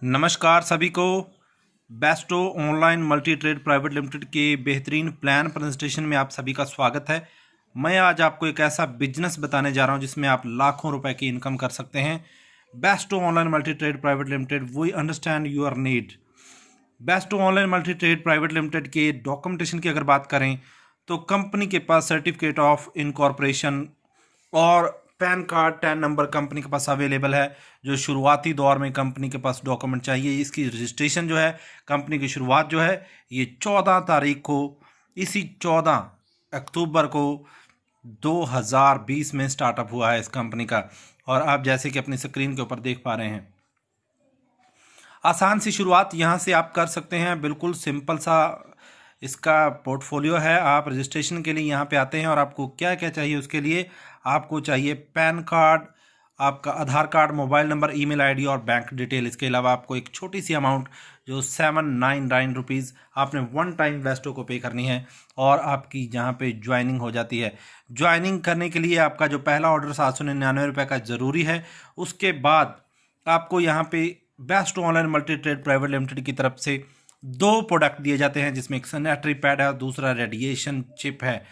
नमस्कार सभी को। Bairstow online multi trade private limited के बेहतरीन प्लान प्रेजेंटेशन में आप सभी का स्वागत है। मैं आज आपको एक ऐसा बिजनेस बताने जा रहा हूं जिसमें आप लाखों रुपए की इनकम कर सकते हैं। Besto online multi trade private limited, we understand your need. Besto online multi trade private limited के डॉक्यूमेंटेशन की अगर बात करें तो कंपनी के पास सर्टिफिकेट ऑफ इनकॉर्पोरेशन और पैन कार्ड 10 नंबर कंपनी के पास अवेलेबल है। जो शुरुआती दौर में कंपनी के पास डॉक्यूमेंट चाहिए, इसकी रजिस्ट्रेशन जो है, कंपनी की शुरुआत जो है ये 14 तारीख को, इसी 14 अक्टूबर को 2020 में स्टार्टअप हुआ है इस कंपनी का। और आप जैसे कि अपनी स्क्रीन के ऊपर देख पा रहे हैं, आसान सी शुरुआत यहाँ से आप कर सकते हैं। बिल्कुल सिंपल सा इसका पोर्टफोलियो है। आप रजिस्ट्रेशन के लिए यहाँ पे आते हैं और आपको क्या क्या चाहिए, उसके लिए आपको चाहिए पैन कार्ड, आपका Aadhaar card, mobile number, email ID और बैंक डिटेल। इसके अलावा आपको एक छोटी सी अमाउंट जो 799 रुपीज़ आपने वन टाइम बेस्टो को पे करनी है और आपकी जहाँ पे ज्वाइनिंग हो जाती है। ज्वाइनिंग करने के लिए आपका जो पहला ऑर्डर 799 रुपये का ज़रूरी है। उसके बाद आपको यहाँ पे Bairstow online multi trade private limited की तरफ से 2 प्रोडक्ट दिए जाते हैं, जिसमें एक सैनिटरी पैड है और दूसरा रेडिएशन चिप है।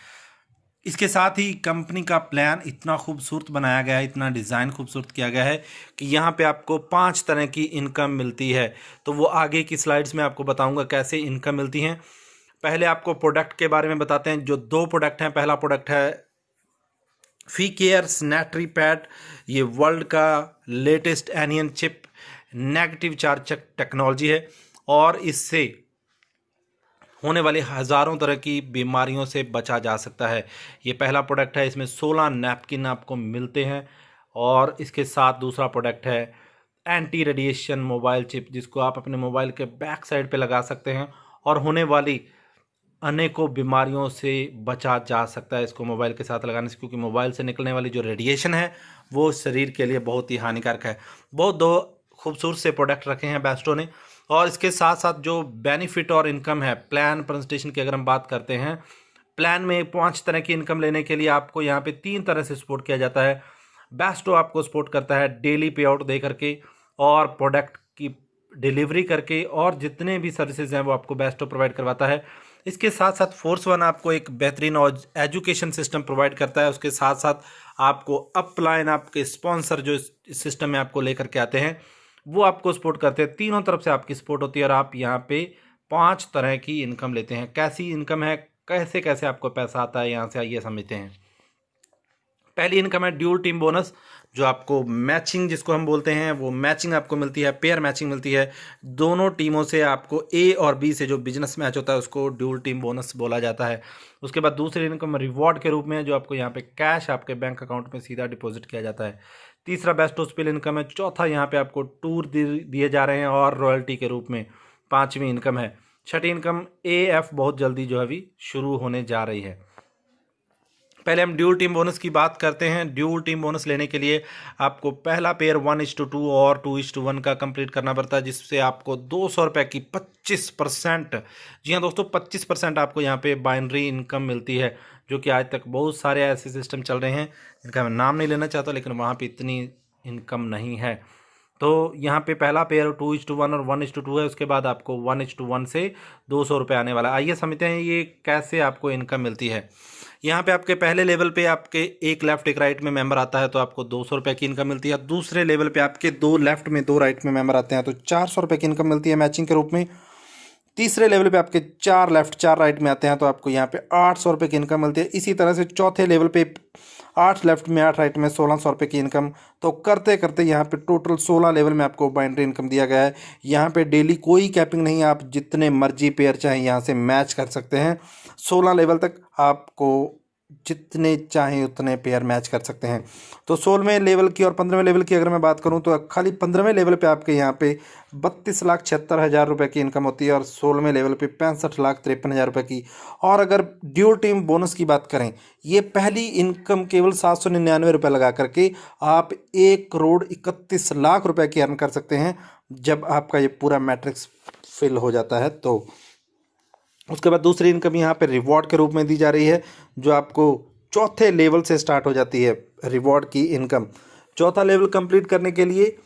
इसके साथ ही कंपनी का प्लान इतना खूबसूरत बनाया गया है, इतना डिज़ाइन खूबसूरत किया गया है कि यहाँ पे आपको 5 तरह की इनकम मिलती है। तो वो आगे की स्लाइड्स में आपको बताऊंगा कैसे इनकम मिलती हैं। पहले आपको प्रोडक्ट के बारे में बताते हैं। जो 2 प्रोडक्ट हैं, पहला प्रोडक्ट है फी केयर सैनिटरी पैड। ये वर्ल्ड का latest anion chip negative charge technology है और इससे होने वाली हज़ारों तरह की बीमारियों से बचा जा सकता है। ये पहला प्रोडक्ट है। इसमें 16 नैपकिन आपको मिलते हैं। और इसके साथ दूसरा प्रोडक्ट है एंटी रेडिएशन मोबाइल चिप, जिसको आप अपने मोबाइल के बैक साइड पे लगा सकते हैं और होने वाली अनेकों बीमारियों से बचा जा सकता है इसको मोबाइल के साथ लगाने से, क्योंकि मोबाइल से निकलने वाली जो रेडिएशन है वो शरीर के लिए बहुत ही हानिकारक है। बहुत 2 खूबसूरत से प्रोडक्ट रखे हैं बेस्टो ने। और इसके साथ साथ जो बेनिफिट और इनकम है, प्लान प्रेजेंटेशन की अगर हम बात करते हैं, प्लान में 5 तरह की इनकम लेने के लिए आपको यहाँ पे 3 तरह से सपोर्ट किया जाता है। बेस्टो आपको सपोर्ट करता है डेली पे आउट दे करके और प्रोडक्ट की डिलीवरी करके, और जितने भी सर्विसेज हैं वो आपको बेस्टो प्रोवाइड करवाता है। इसके साथ साथ फोर्स वन आपको एक बेहतरीन एजुकेशन सिस्टम प्रोवाइड करता है। उसके साथ साथ आपको अपलाइन, आपके स्पॉन्सर जो इस सिस्टम में आपको लेकर के आते हैं, वो आपको सपोर्ट करते हैं। तीनों तरफ से आपकी सपोर्ट होती है और आप यहाँ पे 5 तरह की इनकम लेते हैं। कैसी इनकम है, कैसे कैसे आपको पैसा आता है, यहाँ से आइए समझते हैं। पहली इनकम है ड्यूल टीम बोनस, जो आपको मैचिंग जिसको हम बोलते हैं, वो मैचिंग आपको मिलती है, पेयर मैचिंग मिलती है। दोनों टीमों से आपको ए और बी से जो बिजनेस मैच होता है उसको ड्यूल टीम बोनस बोला जाता है। उसके बाद दूसरी इनकम रिवॉर्ड के रूप में, जो आपको यहाँ पे कैश आपके बैंक अकाउंट में सीधा डिपॉजिट किया जाता है। तीसरा बेस्टो स्पिल इनकम है। चौथा यहाँ पे आपको टूर दिए जा रहे हैं और रॉयल्टी के रूप में। 5वीं इनकम है। छठी इनकम AF बहुत जल्दी जो है अभी शुरू होने जा रही है। पहले हम ड्यूल टीम बोनस की बात करते हैं। ड्यूल टीम बोनस लेने के लिए आपको पहला पेयर 1:2 और 2:1 का कंप्लीट करना पड़ता है, जिससे आपको 200 रुपये की 25%, जी हाँ दोस्तों, 25% आपको यहाँ पे बाइनरी इनकम मिलती है। जो कि आज तक बहुत सारे ऐसे सिस्टम चल रहे हैं जिनका मैं नाम नहीं लेना चाहता, लेकिन वहाँ पे इतनी इनकम नहीं है। तो यहाँ पे पहला पेयर 2:1 और 1:2 है। उसके बाद आपको 1:1 से 200 रुपये आने वाला है। आइए समझते हैं ये कैसे आपको इनकम मिलती है। यहाँ पे आपके पहले लेवल पे आपके एक लेफ्ट एक राइट में मेंबर आता है तो आपको 200 रुपये की इनकम मिलती है। दूसरे लेवल पे आपके 2 लेफ्ट में 2 राइट में मेंबर आते हैं तो 400 रुपये की इनकम मिलती है मैचिंग के रूप में। तीसरे लेवल पे आपके 4 लेफ्ट 4 राइट में आते हैं तो आपको यहाँ पे 800 रुपये की इनकम मिलती है। इसी तरह से चौथे लेवल पे 8 लेफ्ट में 8 राइट में 1600 रुपये की इनकम। तो करते करते यहाँ पे टोटल 16 लेवल में आपको बाइनरी इनकम दिया गया है। यहाँ पे डेली कोई कैपिंग नहीं है, आप जितने मर्जी पेयर चाहें यहाँ से मैच कर सकते हैं। 16 लेवल तक आपको जितने चाहें उतने पेयर मैच कर सकते हैं। तो 16वें लेवल की और 15वें लेवल की अगर मैं बात करूं तो खाली 15वें लेवल पे आपके यहाँ पे 32,76,000 रुपये की इनकम होती है और 16वें लेवल पे 65,53,000 रुपये की। और अगर ड्यूल टीम बोनस की बात करें, ये पहली इनकम केवल 799 रुपये लगा करके आप 1,31,00,000 रुपये की अर्न कर सकते हैं जब आपका ये पूरा मैट्रिक्स फिल हो जाता है। तो उसके बाद दूसरी इनकम यहाँ पे रिवॉर्ड के रूप में दी जा रही है, जो आपको चौथे लेवल से स्टार्ट हो जाती है रिवॉर्ड की इनकम। चौथा लेवल कंप्लीट करने के लिए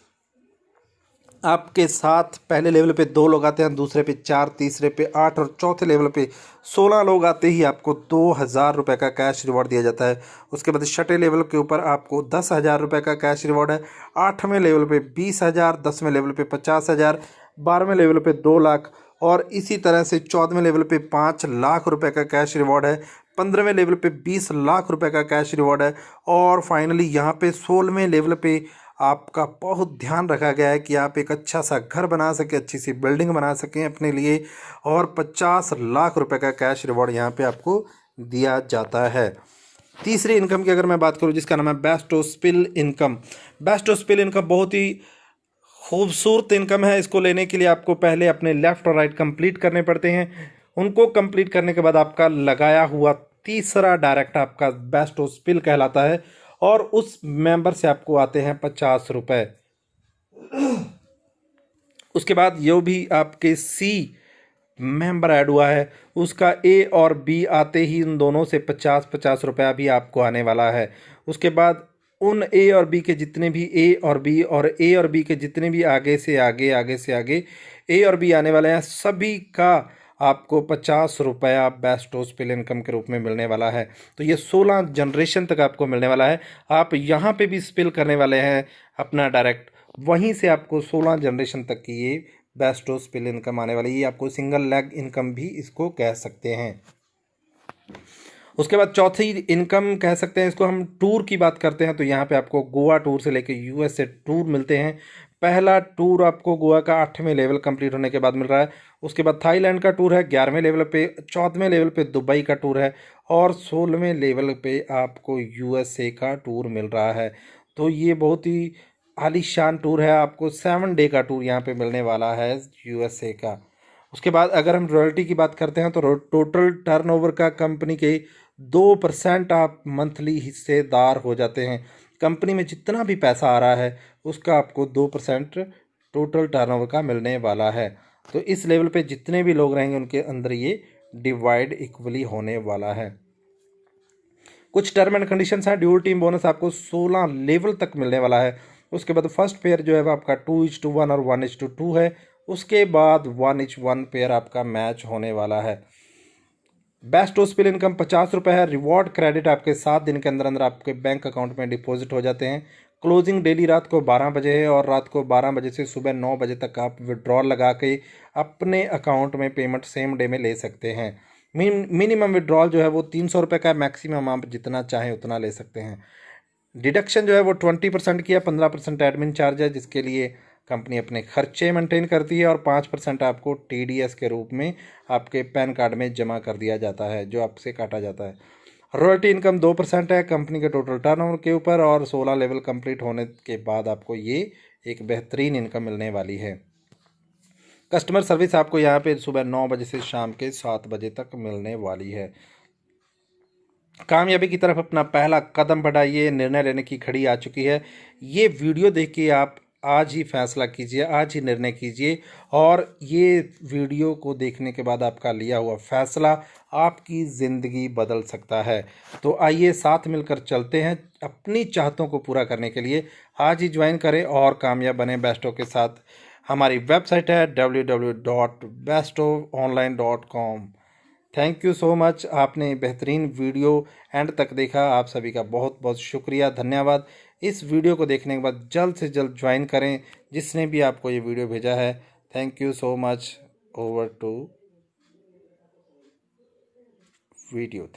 आपके साथ पहले लेवल पे 2 लोग आते हैं, दूसरे पे 4, तीसरे पे 8 और चौथे लेवल पे 16 लोग आते ही आपको 2000 रुपये का कैश रिवॉर्ड दिया जाता है। उसके बाद छठे लेवल के ऊपर आपको 10,000 रुपये का कैश रिवॉर्ड है। 8वें लेवल पे 20,000, 10वें लेवल पे 50,000, 12वें लेवल पे 2 लाख और इसी तरह से 14वें लेवल पे 5 लाख रुपए का कैश रिवॉर्ड है। 15वें लेवल पे 20 लाख रुपए का कैश रिवॉर्ड है और फाइनली यहाँ पे 16वें लेवल पे आपका बहुत ध्यान रखा गया है कि आप एक अच्छा सा घर बना सकें, अच्छी सी बिल्डिंग बना सकें अपने लिए और 50 लाख रुपए का कैश रिवॉर्ड यहाँ पे आपको दिया जाता है। तीसरी इनकम की अगर मैं बात करूँ जिसका नाम है best of spill income. Best of spill income बहुत ही खूबसूरत इनकम है। इसको लेने के लिए आपको पहले अपने लेफ़्ट और राइट कंप्लीट करने पड़ते हैं। उनको कंप्लीट करने के बाद आपका लगाया हुआ तीसरा डायरेक्ट आपका बेस्ट ऑफ स्पिल कहलाता है और उस मेंबर से आपको आते हैं 50 रुपये। उसके बाद जो भी आपके सी मेंबर ऐड हुआ है उसका ए और बी आते ही इन दोनों से 50-50 रुपया भी आपको आने वाला है। उसके बाद उन ए और बी के जितने भी ए और बी और ए और बी के जितने भी आगे से आगे ए और बी आने वाले हैं सभी का आपको 50 रुपया बेस्ट ऑफ स्पिल इनकम के रूप में मिलने वाला है। तो ये 16 जनरेशन तक आपको मिलने वाला है। आप यहाँ पे भी स्पिल करने वाले हैं अपना डायरेक्ट, वहीं से आपको 16 जनरेशन तक की ये बेस्ट ऑफ स्पिल इनकम आने वाली है। ये आपको सिंगल लेग इनकम भी इसको कह सकते हैं। उसके बाद चौथी इनकम कह सकते हैं इसको हम टूर की बात करते हैं तो यहाँ पे आपको गोवा टूर से लेके यूएस से टूर मिलते हैं। पहला टूर आपको गोवा का 8वें लेवल कंप्लीट होने के बाद मिल रहा है। उसके बाद थाईलैंड का टूर है 11वें लेवल पे, 14वें लेवल पे दुबई का टूर है और 16वें लेवल पे आपको यूएसए का टूर मिल रहा है। तो ये बहुत ही आलीशान टूर है। आपको 7 डे का टूर यहाँ पे मिलने वाला है यूएसए का। उसके बाद अगर हम रॉयल्टी की बात करते हैं तो टोटल टर्नओवर का कंपनी के 2% आप मंथली हिस्सेदार हो जाते हैं। कंपनी में जितना भी पैसा आ रहा है उसका आपको 2% टोटल टर्नओवर का मिलने वाला है। तो इस लेवल पे जितने भी लोग रहेंगे उनके अंदर ये डिवाइड इक्वली होने वाला है। कुछ टर्म एंड कंडीशंस हैं। ड्यूल टीम बोनस आपको 16 लेवल तक मिलने वाला है। उसके बाद फर्स्ट पेयर जो है वो आपका 2:1 और 1:2 है। उसके बाद 1:1 पेयर आपका मैच होने वाला है। बेस्ट ऑफ स्पिल इनकम 50 रुपये है। रिवॉर्ड क्रेडिट आपके 7 दिन के अंदर अंदर आपके बैंक अकाउंट में डिपॉजिट हो जाते हैं। क्लोजिंग डेली रात को 12 बजे है और रात को 12 बजे से सुबह 9 बजे तक आप विड्रॉल लगा के अपने अकाउंट में पेमेंट सेम डे में ले सकते हैं। मिनिमम विड्रॉल जो है वो 300 रुपये का है। मैक्सिमम आप जितना चाहें उतना ले सकते हैं। डिडक्शन जो है वो 20% की है। 15% एडमिन चार्ज है जिसके लिए कंपनी अपने खर्चे मेंटेन करती है और 5% आपको टीडीएस के रूप में आपके पैन कार्ड में जमा कर दिया जाता है जो आपसे काटा जाता है। रॉयल्टी इनकम 2% है कंपनी के टोटल टर्नओवर के ऊपर और 16 लेवल कंप्लीट होने के बाद आपको ये एक बेहतरीन इनकम मिलने वाली है। कस्टमर सर्विस आपको यहाँ पे सुबह 9 बजे से शाम के 7 बजे तक मिलने वाली है। कामयाबी की तरफ अपना पहला कदम बढ़ाइए। निर्णय लेने की घड़ी आ चुकी है। ये वीडियो देख के आप आज ही फैसला कीजिए, आज ही निर्णय कीजिए और ये वीडियो को देखने के बाद आपका लिया हुआ फैसला आपकी ज़िंदगी बदल सकता है। तो आइए साथ मिलकर चलते हैं अपनी चाहतों को पूरा करने के लिए। आज ही ज्वाइन करें और कामयाब बने बेस्टो के साथ। हमारी वेबसाइट है www.bestofonline.com। Thank you so much. आपने बेहतरीन वीडियो एंड तक देखा, आप सभी का बहुत बहुत शुक्रिया, धन्यवाद। इस वीडियो को देखने के बाद जल्द से जल्द ज्वाइन करें जिसने भी आपको ये वीडियो भेजा है। Thank you so much. Over to video.